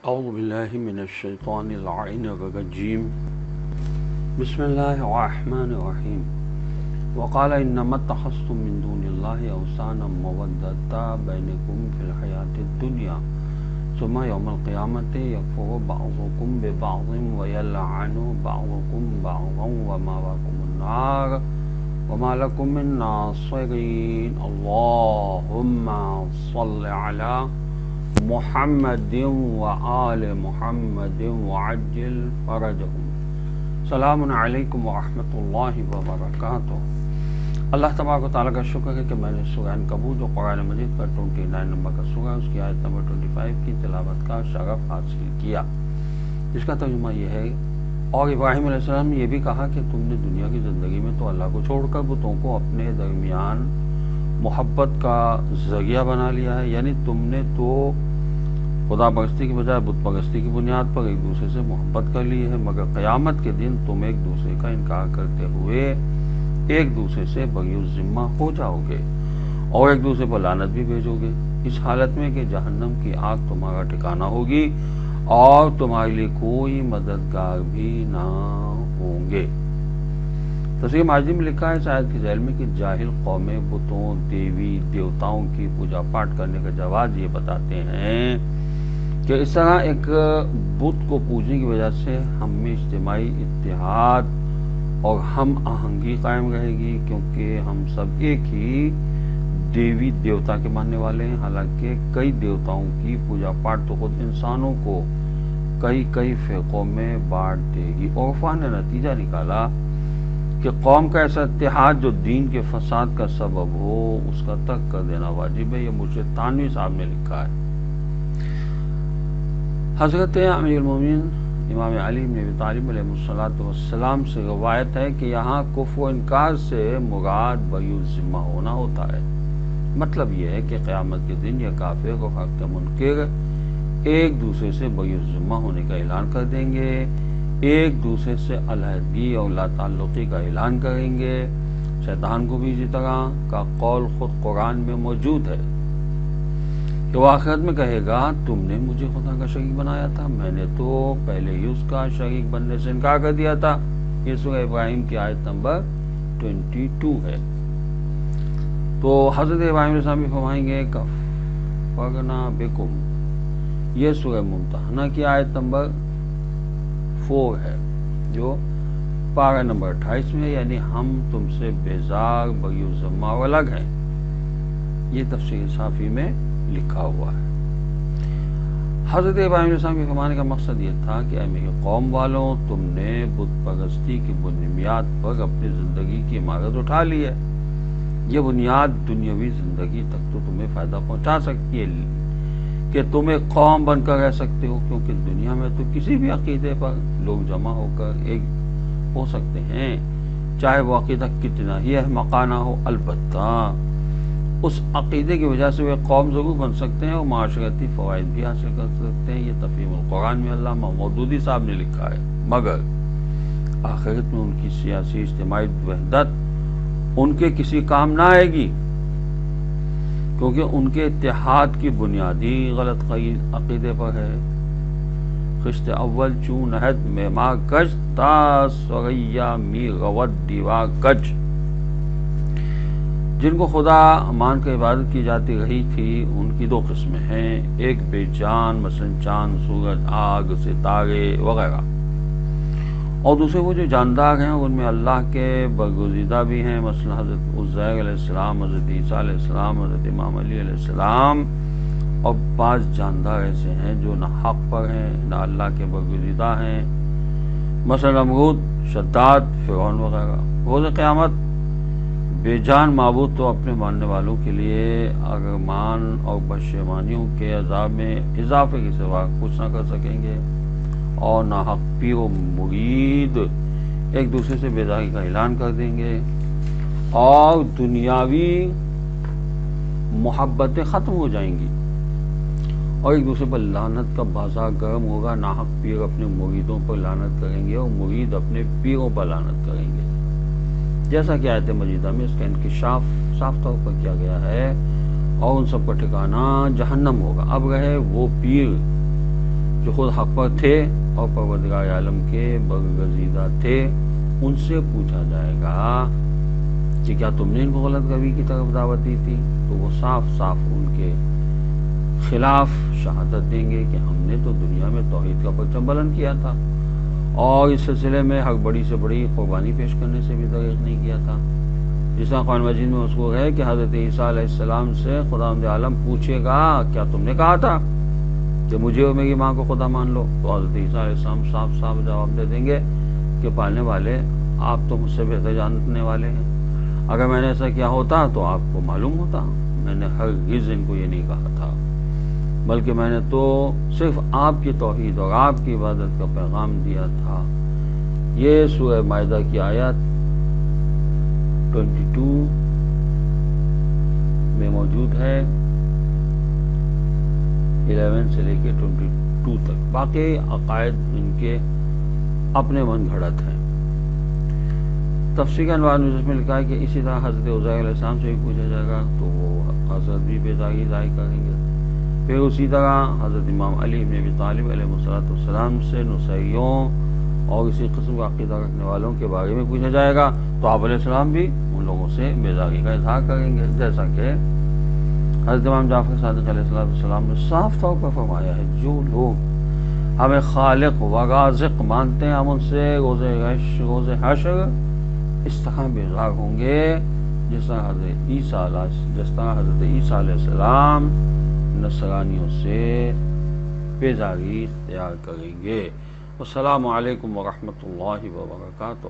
اعوذ باللہ من الشیطان اللعین الرجیم بسم اللہ الرحمن الرحیم وقال انما اتخذتم من دون اللہ اوثانا مودۃ بینکم فی الحیاۃ الدنیا ثم یوم القیامۃ یکفر بعضکم ببعض ویلعن بعضکم بعضا ومأواکم النار وما لکم من ناصرین اللہم صل علی محمد وآل محمد وعجل فرجهم سلام علیکم ورحمۃ اللہ وبرکاتہ۔ اللہ تبارک و تعالیٰ کا شکر ہے کہ میں نے سورہ عنکبوت جو قرآن مجید کا 29 نمبر کا سورہ اس کی آیت نمبر 25 کی تلاوت کا شرف حاصل کیا، جس کا ترجمہ یہ ہے اور ابراہیم علیہ السلام نے یہ بھی کہا کہ تم نے دنیا کی زندگی میں تو اللہ کو چھوڑ کر بتوں کو اپنے درمیان محبت کا ذریعہ بنا لیا ہے، یعنی تم نے تو خدا پرستی کی بجائے بت پرستی کی بنیاد پر ایک دوسرے سے محبت کر لی ہے، مگر قیامت کے دن تم ایک دوسرے کا انکار کرتے ہوئے ایک دوسرے سے بری الذمہ ہو جاؤ گے اور ایک دوسرے پر لعنت بھی بھیجو گے، اس حالت میں کہ جہنم کی آگ تمہارا ٹھکانہ ہوگی اور تمہارے لیے کوئی مددگار بھی نہ ہوں گے۔ تفسیر ماجدی میں لکھا ہے اس آیت کی ذیل میں کہ جاہل قومیں بتوں دیوی دیوتاؤں کی پوجا پاٹ کرنے کا جواز یہ بتاتے ہیں کہ اس طرح ایک بت کو پوجنے کی وجہ سے ہم میں اجتماعی اتحاد اور ہم آہنگی قائم رہے گی، کیونکہ ہم سب ایک ہی دیوی دیوتا کے ماننے والے ہیں۔ حالانکہ کئی دیوتاؤں کی پوجا پاٹ تو خود انسانوں کو کئی فرقوں میں بانٹ دے گی۔ عرفا نے نتیجہ نکالا کہ قوم کا ایسا اتحاد جو دین کے فساد کا سبب ہو اس کا ترک کر دینا واجب ہے۔ یہ مرشد تھانوی صاحب نے لکھا ہے۔ حضرت امیر المومنین امام علی بن ابی طالب علیہ السلام سے روایت ہے کہ یہاں کفر و انکار سے مراد بری الذمہ ہونا ہوتا ہے۔ مطلب یہ ہے کہ قیامت کے دن یہ کافر اور حق منکر ایک دوسرے سے بری الذمہ ہونے کا اعلان کر دیں گے، ایک دوسرے سے علیحدگی اور لا تعلقی کا اعلان کریں گے۔ شیطان کو بھی اسی طرح کا قول خود قرآن میں موجود ہے کہ وہ آخرت میں کہے گا تم نے مجھے خدا کا شریک بنایا تھا، میں نے تو پہلے ہی اس کا شریک بننے سے انکار کر دیا تھا۔ یہ سورہ ابراہیم کی آیت نمبر 22 ہے۔ تو حضرت ابراہیم علیہ السلام بھی فرمائیں گے کفرنا بکم، یہ سورہ ممتحنہ کی آیت نمبر 4 ہے جو پارہ نمبر 28 میں، یعنی ہم تم سے بیزار بری الذمہ اور الگ ہیں۔ یہ تفسیر صافی میں لکھا ہوا ہے۔ حضرت ابراہیم علیہ السلام کے فرمانے کا مقصد یہ تھا کہ اے میری قوم والوں، تم نے بت پرستی کی بنیاد پر اپنی زندگی کی عمارت اٹھا لی ہے۔ یہ بنیاد دنیاوی زندگی تک تو تمہیں فائدہ پہنچا سکتی ہے کہ تم ایک قوم بن کر رہ سکتے ہو، کیونکہ دنیا میں تو کسی بھی عقیدے پر لوگ جمع ہو کر ایک ہو سکتے ہیں، چاہے وہ عقیدہ کتنا ہی احمقانہ ہو، البتہ اس عقیدے کی وجہ سے وہ ایک قوم ضرور بن سکتے ہیں اور معاشرتی فوائد بھی حاصل کر سکتے ہیں۔ یہ تفہیم القرآن میں علامہ مودودی صاحب نے لکھا ہے، مگر آخرت میں ان کی سیاسی اجتماعی وحدت ان کے کسی کام نہ آئے گی، کیونکہ ان کے اتحاد کی بنیادی غلط عقیدے پر ہے۔ خشت اول چون نہد میں ماں کج تا سوریا می غوت دیوا کج، جن کو خدا مان کر عبادت کی جاتی رہی تھی ان کی دو قسمیں ہیں، ایک بے جان مثلا چاند، سورج، آگ، ستارے وغیرہ، اور دوسرے وہ جو جاندار ہیں، ان میں اللہ کے برگزیدہ بھی ہیں، مثلا حضرت عزیر علیہ السلام، حضرت عیسیٰ علیہ السلام، حضرت امام علی علیہ السلام، اور بعض جاندار ایسے ہیں جو نہ حق پر ہیں نہ اللہ کے برگزیدہ ہیں، مثلا نمرود، شداد، فرعون وغیرہ۔ روز قیامت بے جان معبود تو اپنے ماننے والوں کے لیے ارمان اور پشیمانیوں کے عذاب میں اضافے کے سوا کچھ نہ کر سکیں گے، اور ناحق پیر و مرید ایک دوسرے سے بیزاری کا اعلان کر دیں گے اور دنیاوی محبتیں ختم ہو جائیں گی اور ایک دوسرے پر لعنت کا بازار گرم ہوگا۔ ناحق پیر اپنے مریدوں پر لعنت کریں گے اور مرید اپنے پیروں پر لعنت کریں گے، جیسا کہ آیت مجیدہ میں اس کا انکشاف صاف طور پر کیا گیا ہے، اور ان سب کا ٹھکانہ جہنم ہوگا۔ اب رہے وہ پیر جو خود حق پر تھے اور پروردگار عالم کے برگزیدہ تھے، ان سے پوچھا جائے گا کہ کیا تم نے ان کو غلط روی کی طرف دعوت دی تھی؟ تو وہ صاف صاف ان کے خلاف شہادت دیں گے کہ ہم نے تو دنیا میں توحید کا پرچم بلند کیا تھا اور اس سلسلے میں ہر بڑی سے بڑی قربانی پیش کرنے سے بھی دریغ نہیں کیا تھا۔ جس طرح قرآن مجید میں مذکور ہے کہ حضرت عیسیٰ علیہ السلام سے خداوند عالم پوچھے گا کیا تم نے کہا تھا کہ مجھے اور میری ماں کو خدا مان لو؟ تو حضرت عیسیٰ علیہ السلام صاف صاف جواب دے دیں گے کہ پالنے والے، آپ تو مجھ سے بہتر جاننے والے ہیں، اگر میں نے ایسا کیا ہوتا تو آپ کو معلوم ہوتا، میں نے ہرگز ان کو یہ نہیں کہا تھا، بلکہ میں نے تو صرف آپ کی توحید اور آپ کی عبادت کا پیغام دیا تھا۔ یہ سورہ مائدہ کی آیت 22 میں موجود ہے، 11 سے لے کے 22 تک۔ باقی عقائد ان کے اپنے من گھڑت ہیں۔ تفسیر کا انوار میں جس میں لکھا ہے کہ اسی طرح حضرت عزیر علیہ السلام سے بھی پوچھا جائے گا تو وہ حضرت بھی بیداری ظاہر کریں گے۔ پھر اسی طرح حضرت امام علی بن ابی طالب علیہ السلام سے نصیریوں اور اسی قسم کا عقیدہ رکھنے والوں کے بارے میں پوچھا جائے گا تو آپ علیہ السلام بھی ان لوگوں سے بیداری کا اظہار کریں گے، جیسا کہ حضرت امام جعفر صادق علیہ السلام نے صاف طور پر فرمایا ہے جو لوگ ہمیں خالق و رازق مانتے ہیں ہم ان سے روز حشر اس طرح بیزار ہوں گے جس طرح حضرت عیسیٰ علیہ السلام نصرانیوں سے بیزاری اختیار کریں گے۔ السلام علیکم ورحمۃ اللہ وبرکاتہ۔